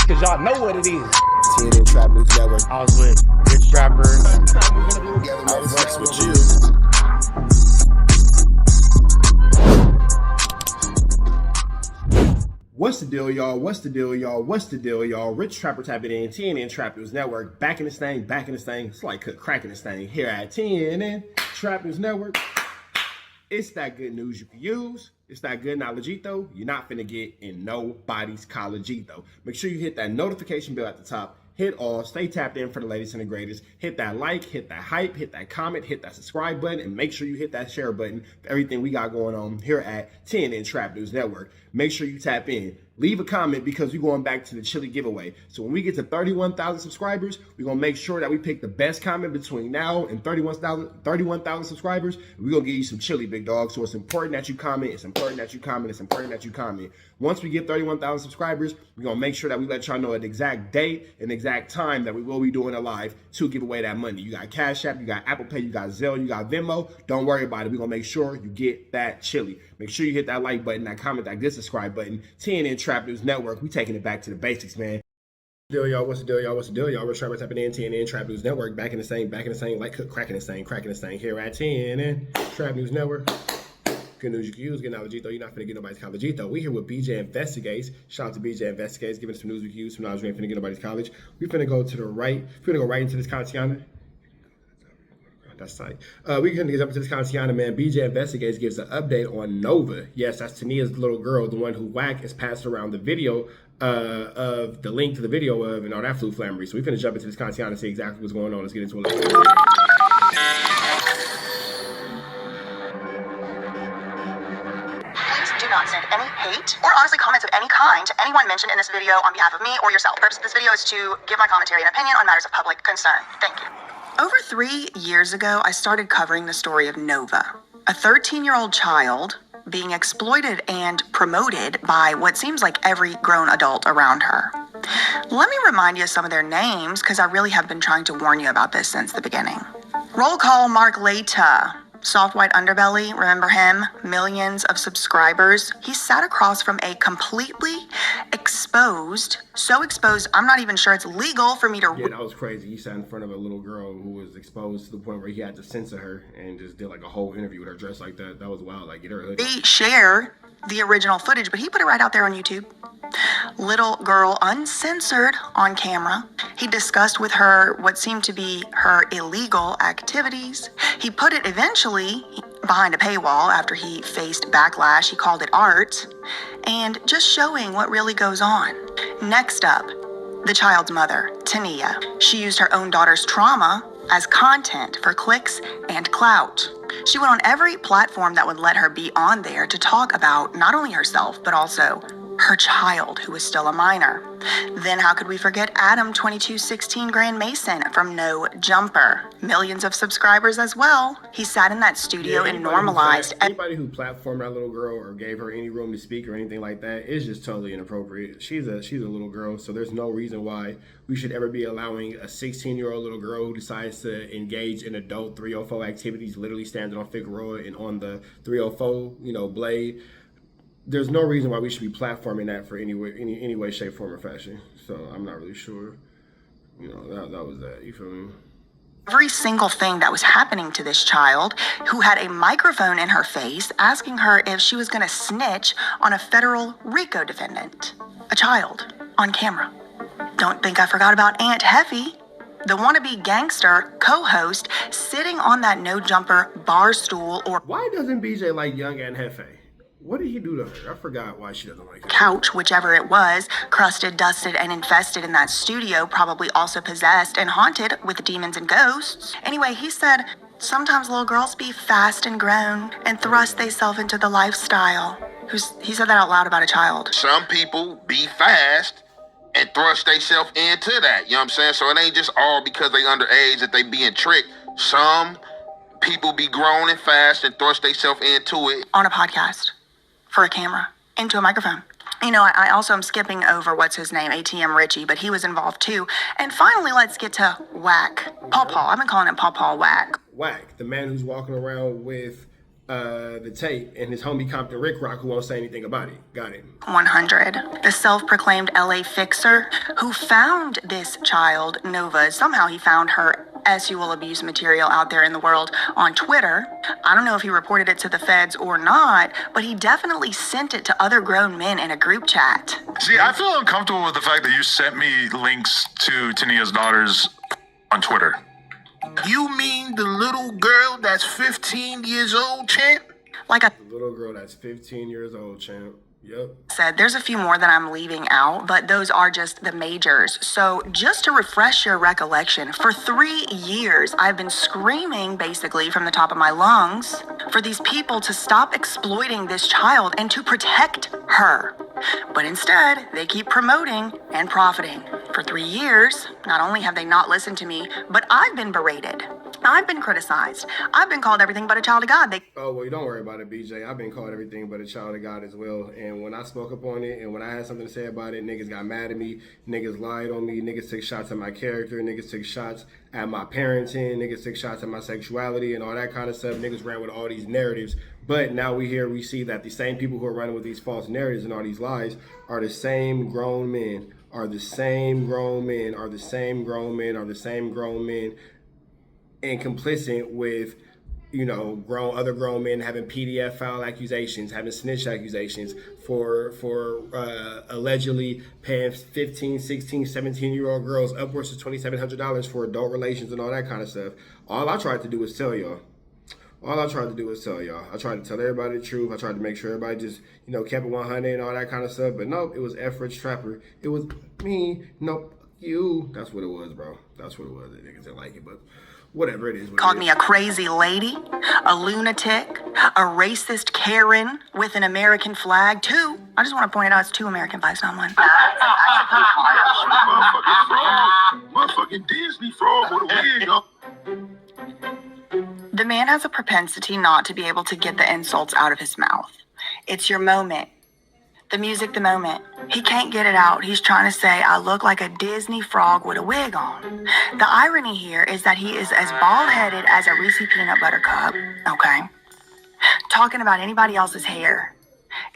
cause y'all know what it is. TNN Trap News Network. I was with Rich Trapper. I flex with you. What's the deal, y'all? What's the deal, y'all? What's the deal, y'all? Rich Trapper tapping in, TNN Trap News Network. Back in this thing, back in this thing. It's like cracking this thing here at TNN Trap News Network. It's that good news you can use. It's that good knowledge-ito you're not finna get in nobody's college-ito. Make sure you hit that notification bell at the top. Hit all, stay tapped in for the latest and the greatest. Hit that like, hit that hype, hit that comment, hit that subscribe button, and make sure you hit that share button for everything we got going on here at TNN Trap News Network. Make sure you tap in. Leave a comment because we're going back to the chili giveaway. So when we get to 31,000 subscribers, we're going to make sure that we pick the best comment between now and 31,000 subscribers. We're going to give you some chili, big dog. So it's important that you comment. It's important that you comment. It's important that you comment. Once we get 31,000 subscribers, we're going to make sure that we let y'all know an exact date and exact time that we will be doing a live to give away that money. You got Cash App, you got Apple Pay, you got Zelle, you got Venmo. Don't worry about it. We're going to make sure you get that chili. Make sure you hit that like button, that comment, that good subscribe button. TNN Trap News Network. We taking it back to the basics, man. Deal, y'all. What's the deal, y'all? What's the deal, y'all? We're Trapper tapping in, TNN Trap News Network. Back in the same, like cracking this thing here at TNN Trap News Network. Good news you can use. Good knowledge, though. You're not finna get nobody's college, though. We here with BJ Investigates. Shout out to BJ Investigates, giving us some news we can use, some knowledge we ain't finna get nobody's college. We finna go to the right. We're finna go right into this Kantiana. That's tight. We're going to get up to this Kantiana, man. BJ Investigates gives an update on Nova. Yes, that's Tania's little girl, the one who Wack is passing around the video of the link to the video of and all that flu flammery. So we're going to jump into this Kantiana and see exactly what's going on. Let's get into it. Do not send any hate or honestly comments of any kind to anyone mentioned in this video on behalf of me or yourself. The purpose of this video is to give my commentary and opinion on matters of public concern. Thank you. Over 3 years ago, I started covering the story of Nova, a 13-year-old child being exploited and promoted by what seems like every grown adult around her. Let me remind you of some of their names, because I really have been trying to warn you about this since the beginning. Roll call Mark Laita. Soft white underbelly, remember him? Millions of subscribers. He sat across from a completely exposed, so exposed, I'm not even sure it's legal for me to... Yeah, that was crazy. He sat in front of a little girl who was exposed to the point where he had to censor her and just did like a whole interview with her dressed like that. That was wild. Like, get her hood. They share the original footage, but he put it right out there on YouTube. Little girl uncensored on camera. He discussed with her what seemed to be her illegal activities. He put it eventually behind a paywall after he faced backlash. He called it art, and just showing what really goes on. Next up, the child's mother, Tania. She used her own daughter's trauma as content for clicks and clout. She went on every platform that would let her be on there to talk about not only herself, but also her child, who was still a minor. Then how could we forget Adam22 16 Grand Mason from No Jumper? Millions of subscribers as well. He sat in that studio and normalized... Anybody who platformed that little girl or gave her any room to speak or anything like that is just totally inappropriate. She's a little girl, so there's no reason why we should ever be allowing a 16-year-old little girl who decides to engage in adult 304 activities, literally standing on Figueroa and on the 304, blade. There's no reason why we should be platforming that for any way, shape, form, or fashion. So I'm not really sure. That was that. You feel me? Every single thing that was happening to this child, who had a microphone in her face, asking her if she was going to snitch on a federal RICO defendant. A child on camera. Don't think I forgot about Aunt Heffy, the wannabe gangster co-host, sitting on that No Jumper bar stool or... Why doesn't BJ like young Aunt Hefe? What did he do to her? I forgot why she doesn't like her. Couch, whichever it was, crusted, dusted, and infested in that studio, probably also possessed and haunted with demons and ghosts. Anyway, he said, sometimes little girls be fast and grown and thrust theyself into the lifestyle. He said that out loud about a child. Some people be fast and thrust themselves into that, you know what I'm saying? So it ain't just all because they underage that they being tricked. Some people be grown and fast and thrust themselves into it. On a podcast. For a camera, into a microphone. I also am skipping over what's his name, ATM Richie, but he was involved too. And finally, let's get to Wack. Paw. I've been calling him Paw Wack. Wack, the man who's walking around with the tape, and his homie Compton Rick Rock, who won't say anything about it. Got it. 100, the self-proclaimed LA fixer who found this child, Nova. Somehow he found her sexual abuse material out there in the world on Twitter. I don't know if he reported it to the feds or not, but he definitely sent it to other grown men in a group chat. See, I feel uncomfortable with the fact that you sent me links to Tania's daughters on Twitter. You mean the little girl that's 15 years old, champ? Like I The little girl that's 15 years old, champ. Yep. said, there's a few more that I'm leaving out, but those are just the majors. So just to refresh your recollection, for 3 years, I've been screaming basically from the top of my lungs for these people to stop exploiting this child and to protect her. But instead, they keep promoting and profiting. For 3 years, not only have they not listened to me, but I've been berated. I've been criticized. I've been called everything but a child of God. Oh, well, don't worry about it, BJ. I've been called everything but a child of God as well. And when I spoke up on it and when I had something to say about it, niggas got mad at me. Niggas lied on me. Niggas took shots at my character. Niggas took shots at my parenting. Niggas took shots at my sexuality and all that kind of stuff. Niggas ran with all these narratives. But now we see that the same people who are running with these false narratives and all these lies are the same grown men, are the same grown men, are the same grown men, are the same grown men, and complicit with, you know, other grown men having PDF file accusations, having snitch accusations for allegedly paying 15, 16, 17-year-old girls upwards of $2,700 for adult relations and all that kind of stuff. All I tried to do was tell y'all. I tried to tell everybody the truth. I tried to make sure everybody just, you know, kept it 100 and all that kind of stuff. But nope, it was F. Rich Trapper. It was me. Nope, you. That's what it was, bro. That's what it was. The niggas didn't like it, but whatever it is. Called me a crazy lady, a lunatic, a racist Karen with an American flag, too. I just want to point it out, it's 2 American flags, not 1. Motherfucking Disney frog with a wig on. The man has a propensity not to be able to get the insults out of his mouth. It's your moment. The music, the moment. He can't get it out. He's trying to say, I look like a Disney frog with a wig on. The irony here is that he is as bald-headed as a Reese peanut butter cup, okay? Talking about anybody else's hair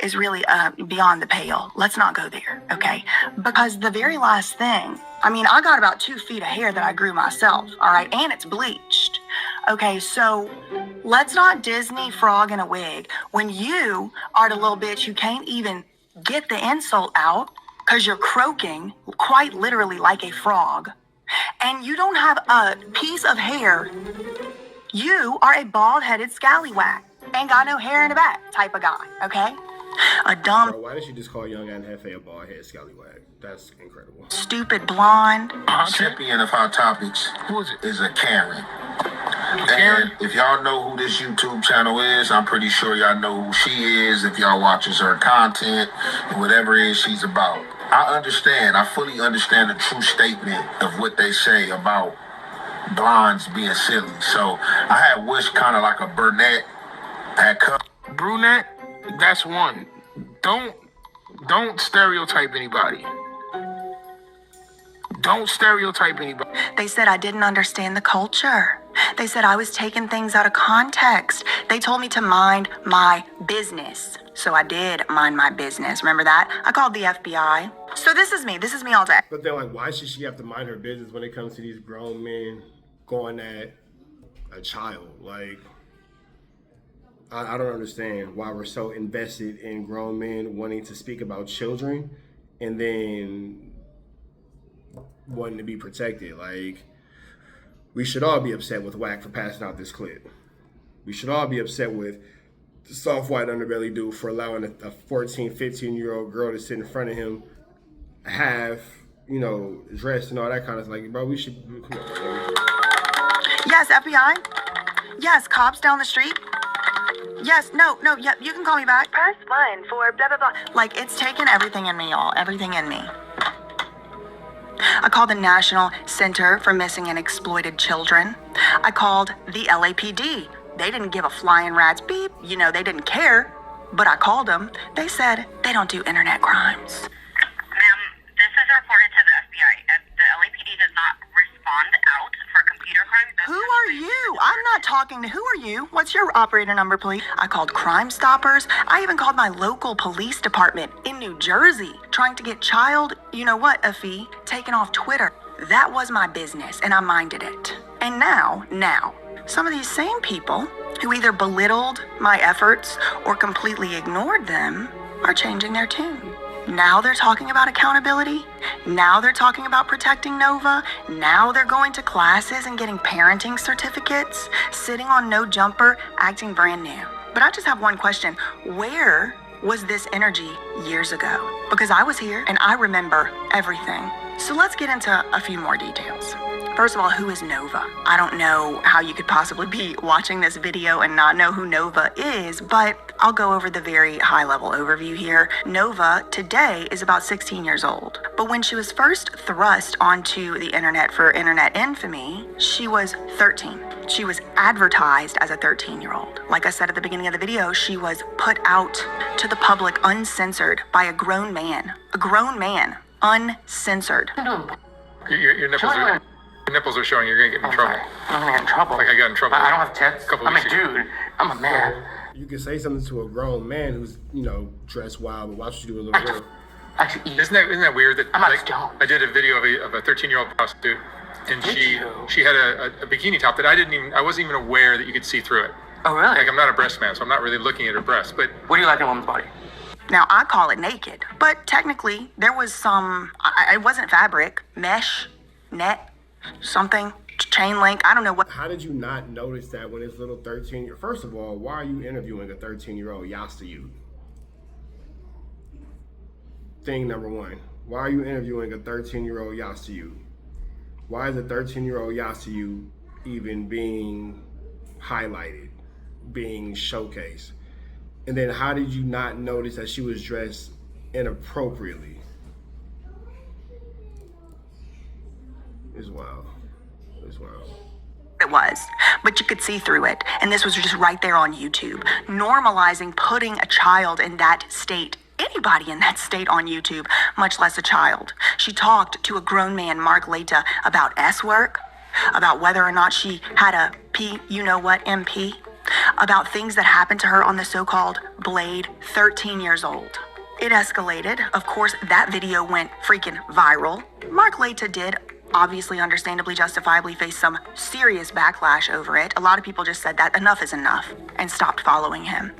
is really beyond the pale. Let's not go there, okay? Because the very last thing, I mean, I got about 2 feet of hair that I grew myself, all right? And it's bleached. Okay, so let's not Disney frog in a wig when you are the little bitch who can't even get the insult out because you're croaking quite literally like a frog, and you don't have a piece of hair. You are a bald-headed scallywag, ain't got no hair in the back type of guy, okay? A dumb, Bro, why did you just call young Anne Hefe a bald head scallywag? That's incredible. stupid blonde. Our champion of Hot Topics is a Karen. And if y'all know who this YouTube channel is, I'm pretty sure y'all know who she is if y'all watches her content and whatever it is she's about. I fully understand the true statement of what they say about blondes being silly. So I had wished kind of like a brunette had cut. Brunette, that's one. Don't stereotype anybody. Don't stereotype anybody. They said I didn't understand the culture. They said I was taking things out of context. They told me to mind my business. So I did mind my business. Remember that? I called the FBI. So this is me all day. But then, like, why should she have to mind her business when it comes to these grown men going at a child? Like, I don't understand why we're so invested in grown men wanting to speak about children and then wanting to be protected. Like, we should all be upset with Wack for passing out this clip. We should all be upset with the soft white underbelly dude for allowing a 14, 15-year-old girl to sit in front of him, half, you know, dressed and all that kind of stuff. Like, bro, we should, come on, bro. Yes, FBI. Yes, cops down the street. Yes, no, yeah, you can call me back. Press 1 for blah, blah, blah. Like, it's taken everything in me, y'all. Everything in me. I called the National Center for Missing and Exploited Children. I called the LAPD. They didn't give a flying rat's beep. You know, they didn't care. But I called them. They said they don't do internet crimes. Ma'am, this is reported to the FBI. The LAPD does not respond out for computer crimes. Who are you? I'm not talking to, who are you? What's your operator number, please? I called Crime Stoppers. I even called my local police department in New Jersey, trying to get child, you know what, a fee, taken off Twitter. That was my business, and I minded it. And now, some of these same people who either belittled my efforts or completely ignored them are changing their tune. Now they're talking about accountability. Now they're talking about protecting Nova. Now they're going to classes and getting parenting certificates, sitting on No Jumper, acting brand new. But I just have one question. Where was this energy years ago? Because I was here and I remember everything. So let's get into a few more details. First of all, who is Nova? I don't know how you could possibly be watching this video and not know who Nova is, but I'll go over the very high level overview here. Nova today is about 16 years old, but when she was first thrust onto the internet for internet infamy, she was 13. She was advertised as a 13-year-old. Like I said at the beginning of the video, she was put out to the public uncensored by a grown man, uncensored. Your nipples are showing. You're gonna get in trouble. I'm gonna get in trouble. Like I got in trouble. I don't have tits. I'm a dude. I'm a man. You can say something to a grown man who's, dressed wild, but watch what you do a little girl. Actually, Isn't that weird that I'm not stoned. I did a video of a 13-year-old prostitute, and she had a bikini top that I wasn't even aware that you could see through it. Oh, really? Like I'm not a breast man, so I'm not really looking at her breast. But What do you like in a woman's body? Now, I call it naked, but technically there was some, it wasn't fabric, mesh, net, something, chain link, I don't know what. How did you not notice that when this little 13-year? First of all, why are you interviewing a 13-year-old Yasta youth? Thing number one. Why are you interviewing a 13-year-old Yasta youth? Why is a 13-year-old Yasta youth even being highlighted, being showcased? And then how did you not notice that she was dressed inappropriately? It's wild. It's wild. It was, but you could see through it. And this was just right there on YouTube. Normalizing putting a child in that state, anybody in that state on YouTube, much less a child. She talked to a grown man, Mark Leta, about S-work, about whether or not she had a MP, about things that happened to her on the so-called Blade, 13 years old. It escalated. Of course, that video went freaking viral. Mark Leta did obviously, understandably, justifiably face some serious backlash over it. A lot of people just said that enough is enough and stopped following him.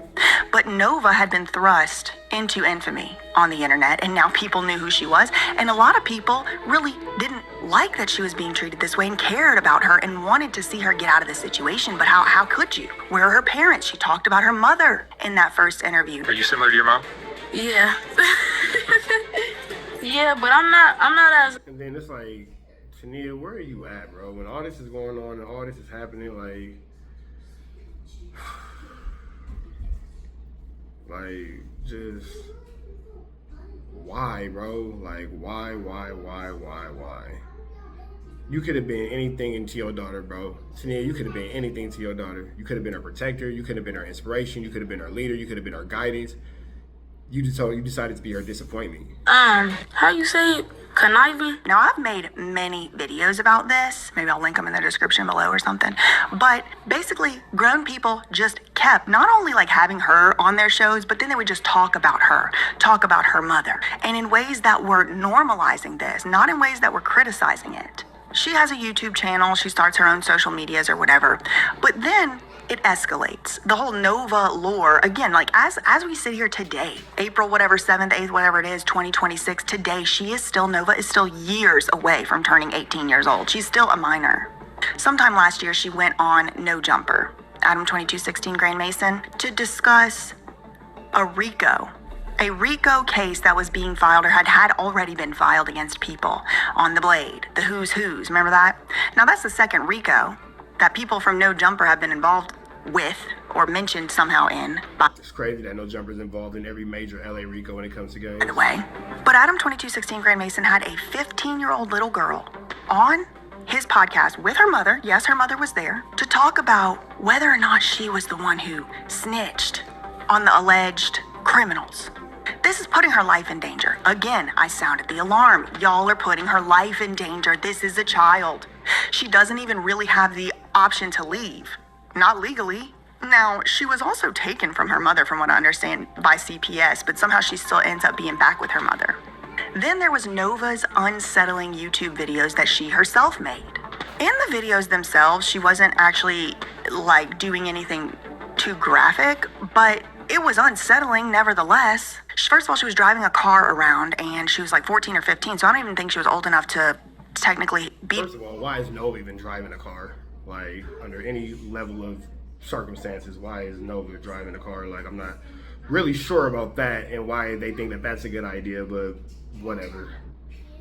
But Nova had been thrust into infamy on the internet, and now people knew who she was. And a lot of people really didn't like that she was being treated this way and cared about her and wanted to see her get out of the situation. But how could you? Where are her parents? She talked about her mother in that first interview. are you similar to your mom? Yeah. Yeah, but I'm not as. And then it's like, Tania, where are you at, bro? When all this is going on and all this is happening, just why, bro? Like, why? You could have been anything to your daughter, bro. Tania, you could have been anything to your daughter. You could have been her protector. You could have been her inspiration. You could have been her leader. You could have been her guidance. You decided to be her disappointment. How you say it? Conniving? Now, I've made many videos about this. Maybe I'll link them in the description below or something. But basically, grown people just kept not only like having her on their shows, but then they would just talk about her mother. And in ways that were normalizing this, not in ways that were criticizing it. She has a YouTube channel. She starts her own social medias or whatever. But then it escalates. The whole Nova lore, again, like as we sit here today, April, 7th, 8th, whatever it is, 2026, today, Nova is still years away from turning 18 years old. She's still a minor. Sometime last year, she went on No Jumper, Adam22 16 Grand Mason, to discuss a RICO case that was being filed or had already been filed against people on the Blade, the who's, remember that? Now that's the second RICO that people from No Jumper have been involved with or mentioned somehow in. It's crazy that No Jumper's involved in every major LA RICO when it comes to games. By the way, but Adam22 16 Grand Mason had a 15-year-old little girl on his podcast with her mother, yes, her mother was there, to talk about whether or not she was the one who snitched on the alleged criminals. This is putting her life in danger. Again, I sounded the alarm. Y'all are putting her life in danger. This is a child. She doesn't even really have the option to leave. not legally. Now, she was also taken from her mother, from what I understand, by CPS, but somehow she still ends up being back with her mother. Then there was Nova's unsettling YouTube videos that she herself made. In the videos themselves, she wasn't actually like doing anything too graphic, but it was unsettling nevertheless. First of all, she was driving a car around and she was like 14 or 15, so I don't even think she was old enough to technically be. First of all, why is Nova even driving a car? Like, under any level of circumstances, why is Nova driving a car? Like, I'm not really sure about that and why they think that that's a good idea, but whatever.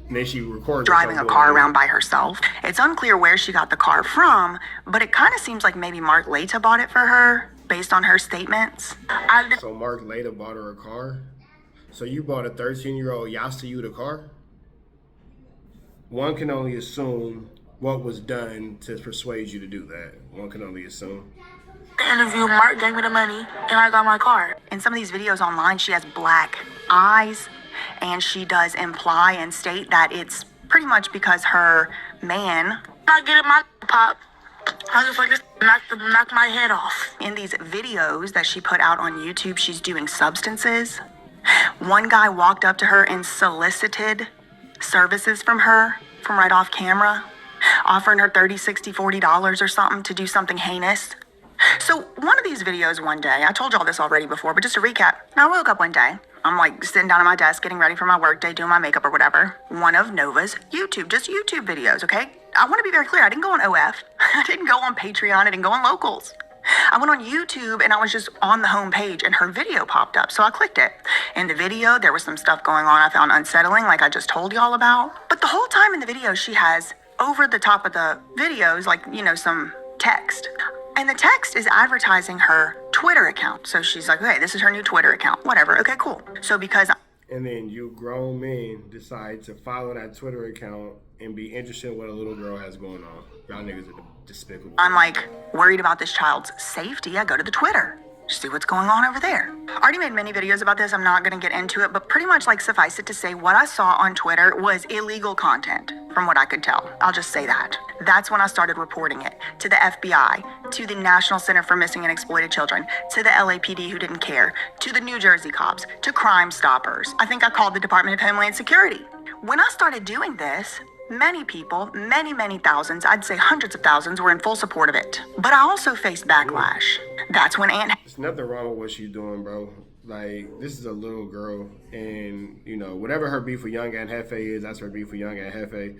And then she records driving a car around by herself. It's unclear where she got the car from, but it kind of seems like maybe Mark Leta bought it for her, based on her statements. So Mark Leta bought her a car? So you bought a 13-year-old Yastayu the car? One can only assume what was done to persuade you to do that. One can only assume. The interview, Mark gave me the money, and I got my car. In some of these videos online, she has black eyes, and she does imply and state that it's pretty much because her man... I get it, my pop. I just like this knock my head off. In these videos that she put out on YouTube, she's doing substances. One guy walked up to her and solicited services from her from right off camera, offering her $30, $60, $40 or something to do something heinous. So one of these videos one day, I told y'all this already before, but just to recap, I woke up one day. I'm like sitting down at my desk, getting ready for my work day, doing my makeup or whatever. One of Nova's just YouTube videos, okay? I want to be very clear. I didn't go on OF. I didn't go on Patreon. I didn't go on Locals. I went on YouTube and I was just on the home page and her video popped up. So I clicked it. In the video, there was some stuff going on I found unsettling, like I just told y'all about. But the whole time in the video, she has over the top of the videos, like, you know, some text. And the text is advertising her Twitter account. So she's like, okay, this is her new Twitter account. Whatever. Okay, cool. So because... And then you grown men decide to follow that Twitter account and be interested in what a little girl has going on. Y'all niggas are despicable. I'm like worried about this child's safety. I go to the Twitter. See what's going on over there. I already made many videos about this. I'm not going to get into it, but pretty much like suffice it to say what I saw on Twitter was illegal content from what I could tell. I'll just say that. That's when I started reporting it to the FBI, to the National Center for Missing and Exploited Children, to the LAPD who didn't care, to the New Jersey cops, to Crime Stoppers. I think I called the Department of Homeland Security. When I started doing this, many people, many thousands, I'd say hundreds of thousands, were in full support of it. But I also faced backlash. That's when Aunt... There's nothing wrong with what she's doing, bro. Like, this is a little girl, and, you know, whatever her beef with young Aunt Hefe is, that's her beef with young Aunt Hefe.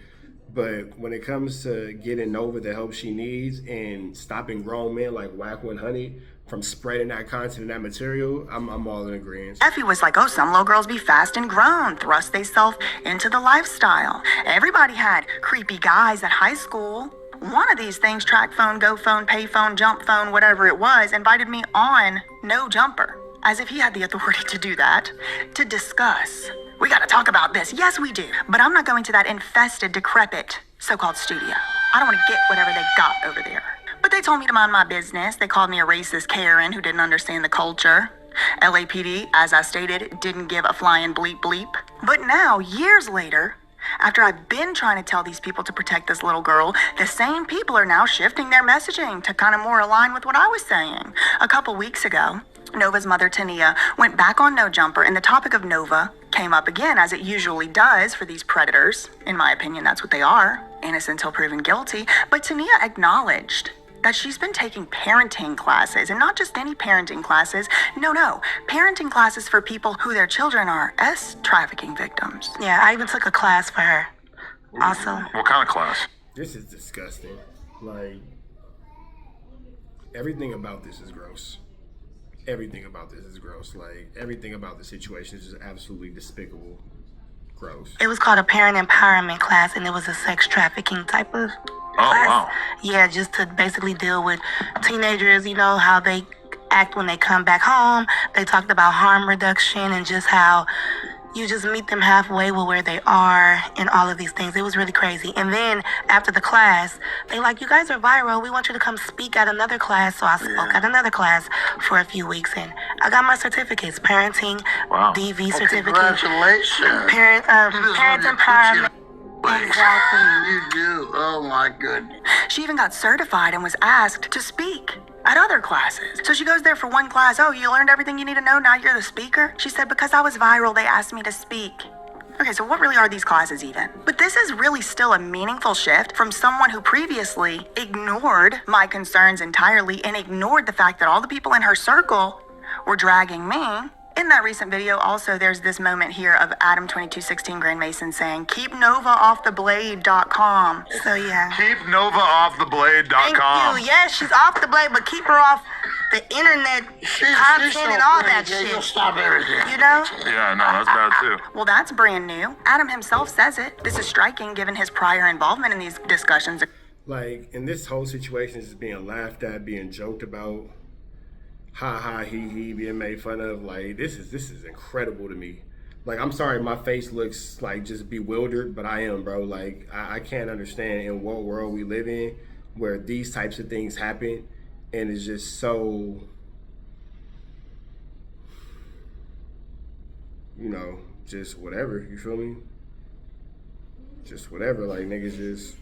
But when it comes to getting Nova the help she needs and stopping grown men like Wack100 from spreading that content and that material, I'm all in agreement. Effie was like, oh, some little girls be fast and grown, thrust theyself into the lifestyle. Everybody had creepy guys at high school. One of these things, track phone, go phone, pay phone, jump phone, whatever it was, invited me on No Jumper, as if he had the authority to do that, to discuss. We gotta talk about this. Yes, we do. But I'm not going to that infested, decrepit so-called studio. I don't want to get whatever they got over there. But they told me to mind my business. They called me a racist Karen who didn't understand the culture. LAPD, as I stated, didn't give a flying bleep bleep. But now, years later, after I've been trying to tell these people to protect this little girl, the same people are now shifting their messaging to kind of more align with what I was saying. A couple weeks ago, Nova's mother, Tania, went back on No Jumper, and the topic of Nova came up again, as it usually does for these predators. In my opinion, that's what they are. Innocent until proven guilty. But Tania acknowledged that she's been taking parenting classes, and not just any parenting classes. No, parenting classes for people who their children are trafficking victims. Yeah, I even took a class for her. Also. What kind of class? This is disgusting. Like, everything about this is gross. Everything about this is gross. Like, everything about the situation is just absolutely despicable. Gross. It was called a parent empowerment class, and it was a sex trafficking type of class. Wow. Yeah, just to basically deal with teenagers, you know, how they act when they come back home. They talked about harm reduction and just how you just meet them halfway with where they are and all of these things. It was really crazy. And then after the class, they like, you guys are viral. We want you to come speak at another class. So I spoke at another class for a few weeks, and I got my certificates, parenting, DV certificate. Congratulations. Parent empowerment. Exactly. You do. Oh my goodness. She even got certified and was asked to speak at other classes. So she goes there for one class. Oh, you learned everything you need to know, now you're the speaker? She said, because I was viral, they asked me to speak. Okay, so what really are these classes even? But this is really still a meaningful shift from someone who previously ignored my concerns entirely and ignored the fact that all the people in her circle were dragging me. In that recent video, also, there's this moment here of Adam22 Grand Mason saying, keep Nova off the blade.com. So, yeah. Keep Nova off the blade.com. Thank you. Yes, she's off the blade, but keep her off the internet content and all that shit. Stop everything. You know? Yeah, no, that's bad too. Well, that's brand new. Adam himself says it. This is striking given his prior involvement in these discussions. Like, and this whole situation is being laughed at, being joked about. Ha ha, he being made fun of. Like, this is incredible to me. Like, I'm sorry, my face looks like just bewildered, but I am, bro. Like, I can't understand in what world we live in where these types of things happen, and it's just so, you know, just whatever, you feel me? Just whatever, like, niggas just,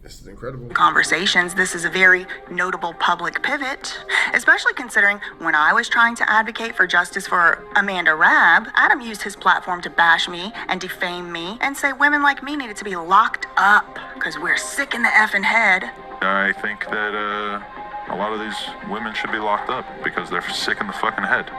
this is incredible. Conversations. This is a very notable public pivot, especially considering when I was trying to advocate for justice for Amanda Rabb, Adam used his platform to bash me and defame me and say women like me needed to be locked up because we're sick in the effing head. I think that a lot of these women should be locked up because they're sick in the fucking head.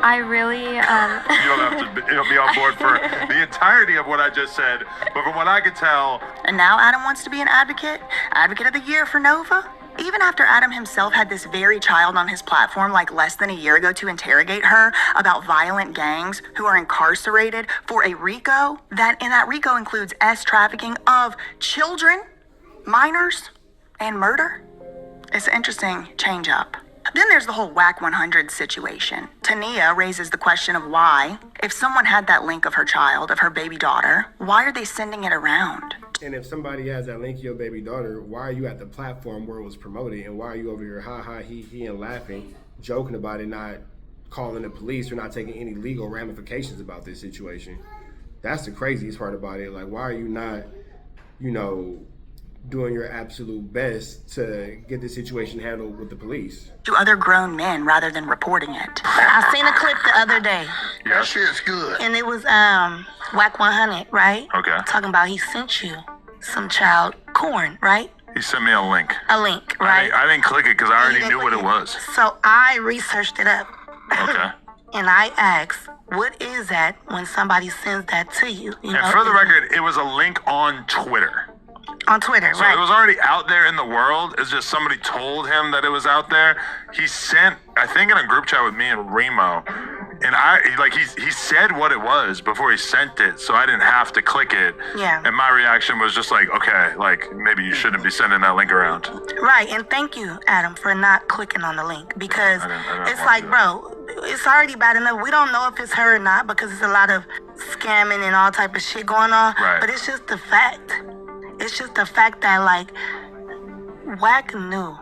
I really, You don't have to be on board for the entirety of what I just said, but from what I could tell... And now Adam wants to be an advocate of the year for Nova? Even after Adam himself had this very child on his platform like less than a year ago to interrogate her about violent gangs who are incarcerated for a RICO, and that RICO includes trafficking of children, minors, and murder. It's an interesting change up. Then there's the whole Wack100 situation. Tania raises the question of why, if someone had that link of her child, of her baby daughter, why are they sending it around? And if somebody has that link to your baby daughter, why are you at the platform where it was promoted? And why are you over here ha ha he and laughing, joking about it, not calling the police or not taking any legal ramifications about this situation? That's the craziest part about it. Like, why are you not, you know, doing your absolute best to get the situation handled with the police? To other grown men rather than reporting it. I seen a clip the other day, That shit's good. and it was Wack100, right? Okay. Talking about he sent you some child corn, right? He sent me a link. A link, right? I didn't click it because I already You knew didn't what it click was. So I researched it up. Okay. And I asked, what is that when somebody sends that to you? You And for the record, it was a link on Twitter. on Twitter, So right? it was already out there in the world. It's just somebody told him that it was out there. He sent, I think, in a group chat with me and Remo, and he said what it was before he sent it, so I didn't have to click it. Yeah. And my reaction was just like, okay, like maybe you shouldn't be sending that link around. Right, and thank you, Adam, for not clicking on the link because I didn't it's want like, to. bro, it's already bad enough. We don't know if it's her or not because there's a lot of scamming and all type of shit going on. Right. But it's just the fact. It's just the fact that, like, Wack knew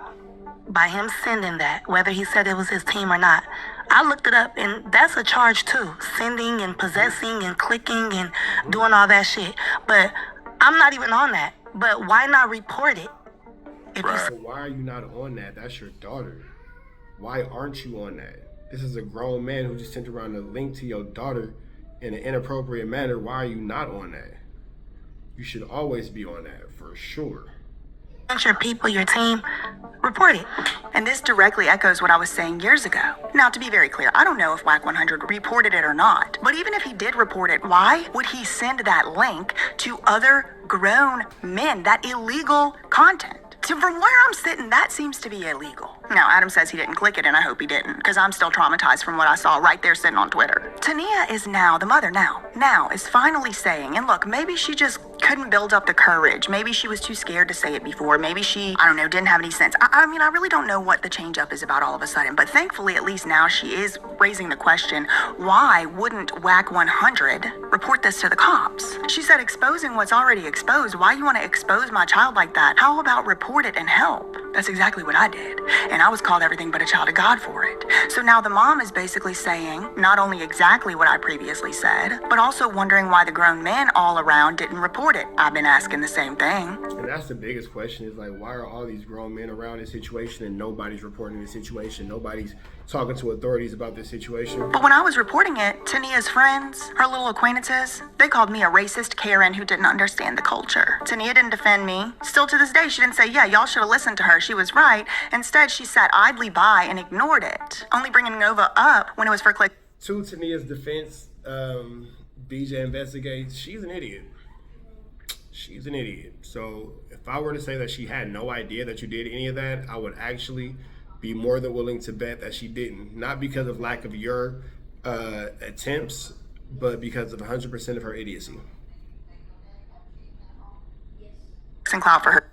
by him sending that, whether he said it was his team or not. I looked it up, and that's a charge, too. Sending and possessing and clicking and doing all that shit. But I'm not even on that. But why not report it? If you So why are you not on that? That's your daughter. Why aren't you on that? This is a grown man who just sent around a link to your daughter in an inappropriate manner. Why are you not on that? You should always be on that, for sure. your people, your team, report it. And this directly echoes what I was saying years ago. Now, to be very clear, I don't know if Wack100 reported it or not, but even if he did report it, why would he send that link to other grown men, that illegal content? So from where I'm sitting, that seems to be illegal. Now, Adam says he didn't click it, and I hope he didn't, because I'm still traumatized from what I saw right there sitting on Twitter. Tania is now, the mother now is finally saying, and look, maybe she just couldn't build up the courage. Maybe she was too scared to say it before. Maybe she, I don't know, didn't have any sense. I mean, I really don't know what the change up is about all of a sudden, but thankfully, at least now she is raising the question, why wouldn't Wack100 report this to the cops? She said, exposing what's already exposed. Why you want to expose my child like that? How about report it and help? That's exactly what I did. And I was called everything but a child of God for it. So now the mom is basically saying not only exactly what I previously said, but also wondering why the grown men all around didn't report report it? I've been asking the same thing. And that's the biggest question is like, why are all these grown men around this situation and nobody's reporting this situation? Nobody's talking to authorities about this situation. But when I was reporting it, Tania's friends, her little acquaintances, they called me a racist Karen who didn't understand the culture. Tania didn't defend me. Still to this day, she didn't say, yeah, y'all should have listened to her. She was right. Instead, she sat idly by and ignored it, only bringing Nova up when it was for click. To Tania's defense, BJ investigates, she's an idiot. She's an idiot. So if I were to say that she had no idea that you did any of that, I would actually be more than willing to bet that she didn't. Not because of lack of your attempts, but because of 100% of her idiocy. And cloud for her.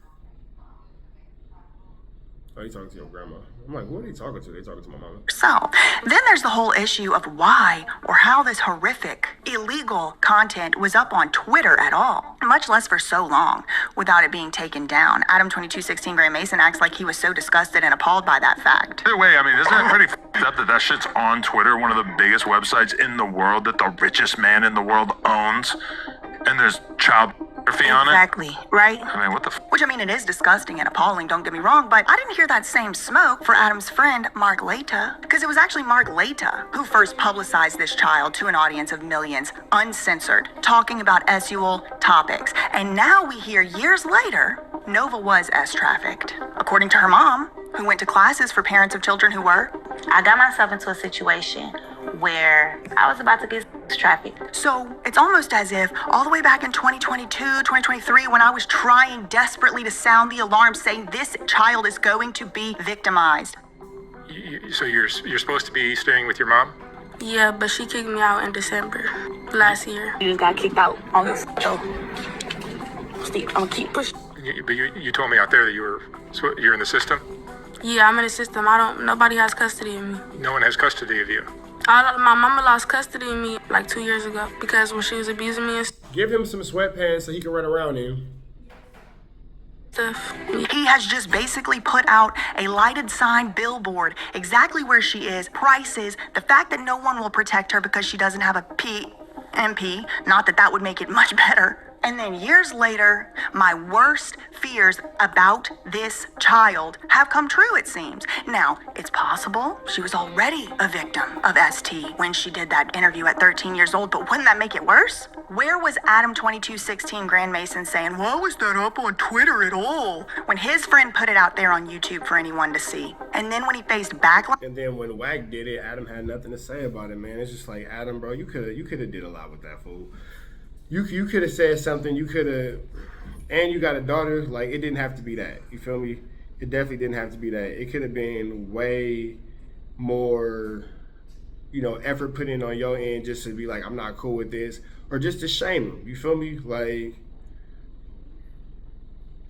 Oh, you talking to your grandma? I'm like, what are you talking to? They talking to my mama. So, then there's the whole issue of why or how this horrific, illegal content was up on Twitter at all, much less for so long without it being taken down. Adam22 Gray Mason acts like he was so disgusted and appalled by that fact. Either way, I mean, isn't it pretty f***ed up that that shit's on Twitter, one of the biggest websites in the world that the richest man in the world owns, and there's child pornography on it? Exactly, right? I mean, what the f***? Which, I mean, it is disgusting and appalling, don't get me wrong, but I didn't hear that same smoke for Adam's friend, Mark Leta, because it was actually Mark Leta who first publicized this child to an audience of millions, uncensored, talking about SUL topics. And now we hear years later, Nova was S-trafficked. According to her mom, who went to classes for parents of children who were. I got myself into a situation where I was about to get trafficked. So it's almost as if all the way back in 2022, 2023, when I was trying desperately to sound the alarm saying this child is going to be victimized. So you're supposed to be staying with your mom? Yeah, but she kicked me out in December last year. You just got kicked out on this show. Steve, I'm gonna keep pushing. But you told me out there that you're in the system? Yeah, I'm in the system. Nobody has custody of me. No one has custody of you. My mama lost custody of me like 2 years ago because when she was abusing me and Give him some sweatpants so he can run around in. stuff. He has just basically put out a lighted sign billboard exactly where she is, prices, the fact that no one will protect her because she doesn't have a PMP, not that that would make it much better. And then years later, my worst fears about this child have come true, it seems. Now, it's possible she was already a victim of ST when she did that interview at 13 years old, but wouldn't that make it worse? Where was Adam22 Grand Mason saying, why was that up on Twitter at all? When his friend put it out there on YouTube for anyone to see. And then when he faced backlash. And then when Wack did it, Adam had nothing to say about it, man. It's just like, Adam, bro, you could have did a lot with that fool. You could have said something, you could have, and you got a daughter, like, it didn't have to be that, you feel me? It definitely didn't have to be that. It could have been way more, effort put in on your end just to be like, I'm not cool with this, or just to shame him, you feel me? Like,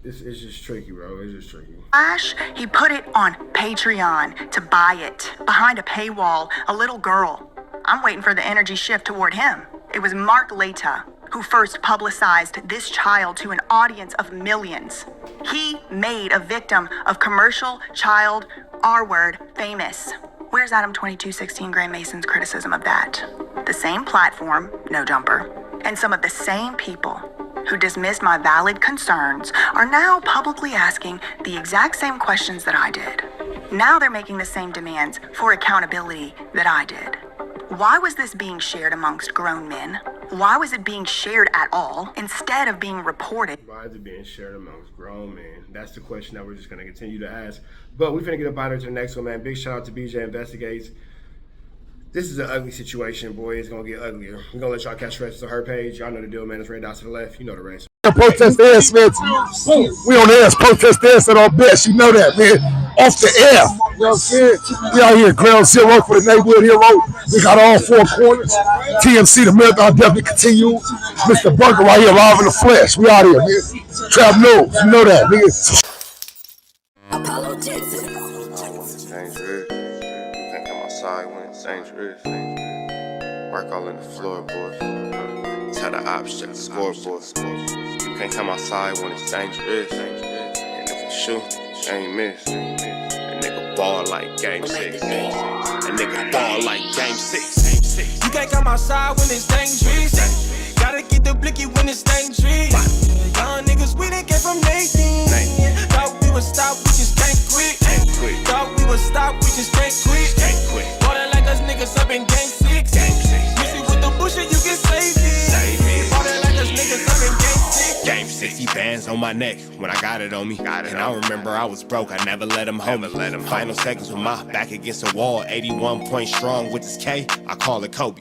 it's just tricky, bro, it's just tricky. He put it on Patreon to buy it, behind a paywall, a little girl. I'm waiting for the energy shift toward him. It was Mark Leta who first publicized this child to an audience of millions. He made a victim of commercial child R-word famous. Where's Adam22 Grand Mason's criticism of that? The same platform, no jumper, and some of the same people who dismissed my valid concerns are now publicly asking the exact same questions that I did. Now they're making the same demands for accountability that I did. Why was this being shared amongst grown men? Why was it being shared at all instead of being reported? Why is it being shared amongst grown men? That's the question that we're just going to continue to ask. But we're going to get up out of here to the next one, man. Big shout out to BJ Investigates. This is an ugly situation, boy. It's going to get uglier. We're going to let y'all catch the rest of her page. Y'all know the deal, man. It's red dots to the left. You know the rest. Protest the air, Smith. We on the ass, protest the ass at our best. You know that, man. Off the air. You know what I'm saying? We out here, ground zero for the neighborhood hero. We got all four corners. TMC, the marathon definitely continue. Mr. Burger right here, live in the flesh. We out here, man. Trap knows. You know that, nigga. Dangerous. You can't come outside when it's dangerous. Work all in the floorboard. Tell the ops, check the scoreboard. You can't come outside when it's dangerous. And if you shoot, you ain't miss. That nigga ball like game 6. That nigga ball like game 6. You can't come outside when it's dangerous. Gotta get the blicky when it's dangerous. 50 bands on my neck when I got it on me. And I remember I was broke, I never let them hold me. Final seconds with my back against the wall, 81 point strong with this K, I call it Kobe.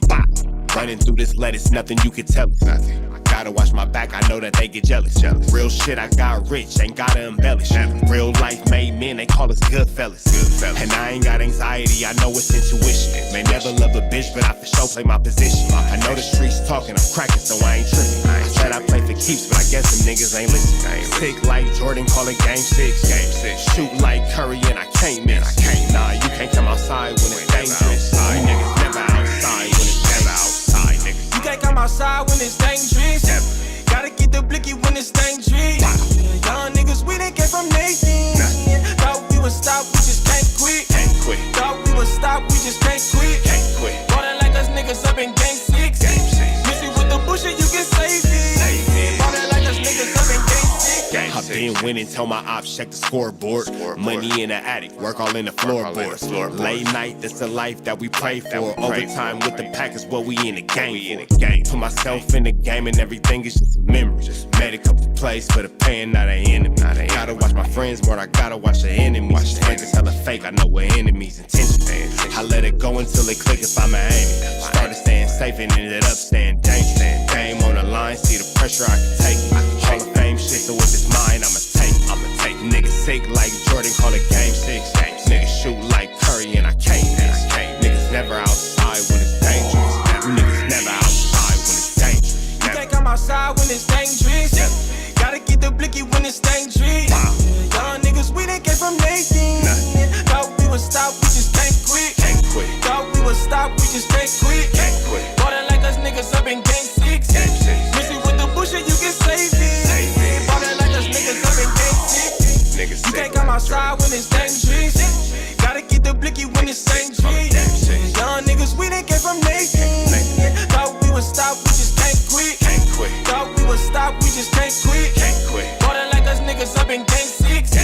Running through this lettuce, nothing you can tell us. Gotta watch my back, I know that they get jealous. Real shit, I got rich, ain't gotta embellish. Real life made men, they call us good fellas. And I ain't got anxiety, I know it's intuition. May never love a bitch, but I for sure play my position. I know the streets talking, I'm cracking, so I ain't tripping. I said I play for keeps, but I guess them niggas ain't listening. Sick like Jordan, call it game 6. Shoot like Curry, and I can't miss. Nah, you can't come outside when it's dangerous. You niggas never outside when it's never outside, nigga. You can't come outside when it's dangerous. Gotta get the blicky when it's dangerous. Young niggas, we didn't get from Nathan. Thought we would stop, we just can't quit. Thought we would stop, we just can't quit. Ballin' like us niggas up in game 6. Missing with the bullshit, you can save it. Ballin' like us niggas up in game 6. I've been winning, tell my ops check the scoreboard. Money in the attic, work all in the floorboards. Late night, that's the life that we pray for. Overtime with the pack is what we in the game for. Put myself in the game and everything is just a memory. Made a couple plays for the pain, not an enemy. Gotta watch my friends more, I gotta watch the enemies. Friends is hella fake, I know we're enemies. Intentions, I let it go until it click if I'm aiming. Started staying safe and ended up staying dangerous. Game on the line, see the pressure I can take. Hall of Fame shit, so with this mind, I'ma take. Niggas sick like Jordan, call it game 6. Niggas shoot like Curry and I can't miss. Niggas never outside when it's dangerous. You niggas never outside when it's dangerous. You can't come outside when it's dangerous. Gotta get the blicky when it's dangerous. Young niggas, we didn't get from Nathan. Thought we would stop, we just can't quit. Thought we would stop, we just can't quit. Ballin' like us niggas up in game 6. Missing with the bullshit, you can save it. Ballin' like us niggas up in game 6. You can't come outside when it's dangerous. Gotta get the blicky when it's dangerous. Young niggas, we didn't get from Nathan. Thought we would stop, we just can't quit. Thought we would stop, we just can't quit. Ballin' like us niggas up in game 6.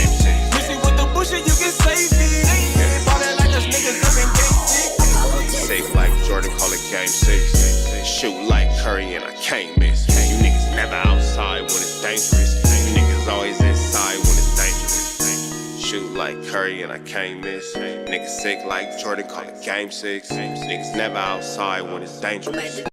Missing with the bullshit, you can save it. Ballin' like us niggas up in game 6. Safe like Jordan, call it game 6. Shoot like Curry and I can't miss. You niggas never outside when it's dangerous. You niggas always inside when it's dangerous. Shoot like Curry and I can't miss. Niggas sick like Jordan, call it game 6. Niggas never outside when it's dangerous.